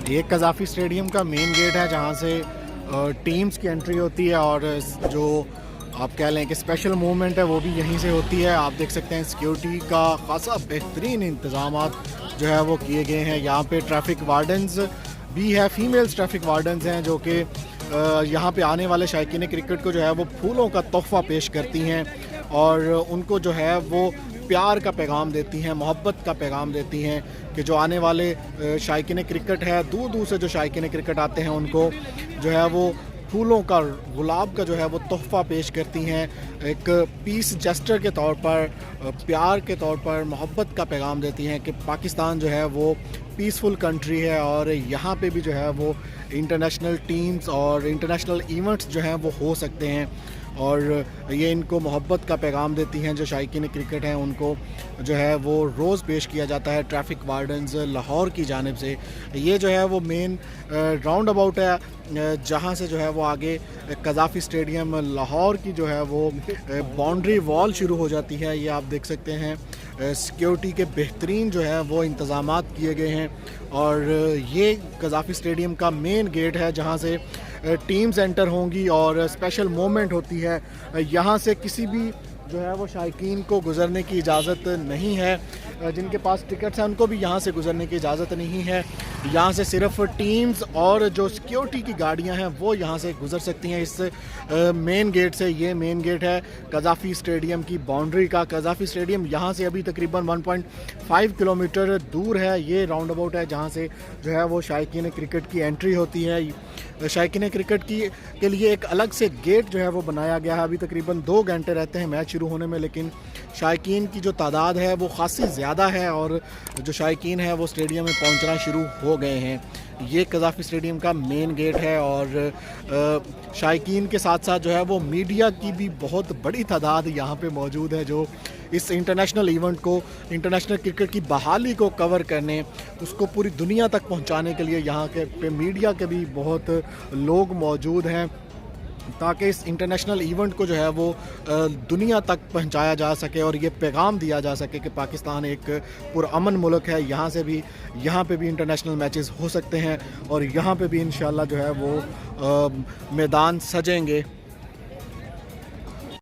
یہ Gaddafi stadium کا main gate ہے جہاں سے ٹیمز کی انٹری ہوتی ہے اور جو آپ کہہ لیں کہ اسپیشل موومنٹ ہے وہ بھی یہیں سے ہوتی ہے. آپ دیکھ سکتے ہیں سیکیورٹی کا خاصا بہترین انتظامات جو ہے وہ کیے گئے ہیں. یہاں پہ ٹریفک وارڈنز بھی ہے, فیمیلز ٹریفک وارڈنز ہیں جو کہ یہاں پہ آنے والے شائقین کرکٹ کو جو ہے وہ پھولوں کا تحفہ پیش کرتی ہیں اور ان کو جو ہے وہ پیار کا پیغام دیتی ہیں, محبت کا پیغام دیتی ہیں کہ جو آنے والے شائقین کرکٹ ہے, دور دور سے جو شائقین کرکٹ آتے ہیں ان کو جو ہے وہ پھولوں کا, گلاب کا جو ہے وہ تحفہ پیش کرتی ہیں. ایک پیس جسٹر کے طور پر, پیار کے طور پر محبت کا پیغام دیتی ہیں کہ پاکستان جو ہے وہ پیسفل کنٹری ہے اور یہاں پہ بھی جو ہے وہ انٹرنیشنل ٹیمز اور انٹرنیشنل ایونٹس جو ہیں وہ ہو سکتے ہیں اور یہ ان کو محبت کا پیغام دیتی ہیں. جو شائقین کرکٹ ہیں ان کو جو ہے وہ روز پیش کیا جاتا ہے ٹریفک وارڈنز لاہور کی جانب سے. یہ جو ہے وہ مین راؤنڈ اباؤٹ ہے جہاں سے جو ہے وہ آگے قذافی اسٹیڈیم لاہور کی جو ہے وہ باؤنڈری وال شروع ہو جاتی ہے. یہ آپ دیکھ سکتے ہیں سیکیورٹی کے بہترین جو ہے وہ انتظامات کیے گئے ہیں اور یہ قذافی اسٹیڈیم کا مین گیٹ ہے جہاں سے ٹیمز انٹر ہوں گی اور اسپیشل مومنٹ ہوتی ہے. یہاں سے کسی بھی جو ہے وہ شائقین کو گزرنے کی اجازت نہیں ہے. جن کے پاس ٹکٹس ہیں ان کو بھی یہاں سے گزرنے کی اجازت نہیں ہے. یہاں سے صرف ٹیمز اور جو سیکیورٹی کی گاڑیاں ہیں وہ یہاں سے گزر سکتی ہیں اس مین گیٹ سے. یہ مین گیٹ ہے قذافی اسٹیڈیم کی باؤنڈری کا. قذافی اسٹیڈیم یہاں سے ابھی تقریباً 1.5 کلومیٹر دور ہے. یہ راؤنڈ اباؤٹ ہے جہاں سے جو ہے وہ شائقین کرکٹ کی انٹری ہوتی ہے. شائقین کرکٹ کے لیے ایک الگ سے گیٹ جو ہے وہ بنایا گیا ہے. ابھی تقریباً 2 گھنٹے رہتے ہیں میچ شروع ہونے میں, لیکن شائقین کی جو تعداد ہے وہ خاصی زیادہ ہے اور جو شائقین ہیں وہ اسٹیڈیم میں پہنچنا شروع ہو گئے ہیں. یہ قذافی اسٹیڈیم کا مین گیٹ ہے اور شائقین کے ساتھ ساتھ جو ہے وہ میڈیا کی بھی بہت بڑی تعداد یہاں پہ موجود ہے جو اس انٹرنیشنل ایونٹ کو, انٹرنیشنل کرکٹ کی بحالی کو کور کرنے, اس کو پوری دنیا تک پہنچانے کے لیے یہاں کے پہ میڈیا کے بھی بہت لوگ موجود ہیں تاکہ اس انٹرنیشنل ایونٹ کو جو ہے وہ دنیا تک پہنچایا جا سکے اور یہ پیغام دیا جا سکے کہ پاکستان ایک پرامن ملک ہے. یہاں پہ بھی انٹرنیشنل میچز ہو سکتے ہیں اور یہاں پہ بھی انشاءاللہ جو ہے وہ میدان سجیں گے.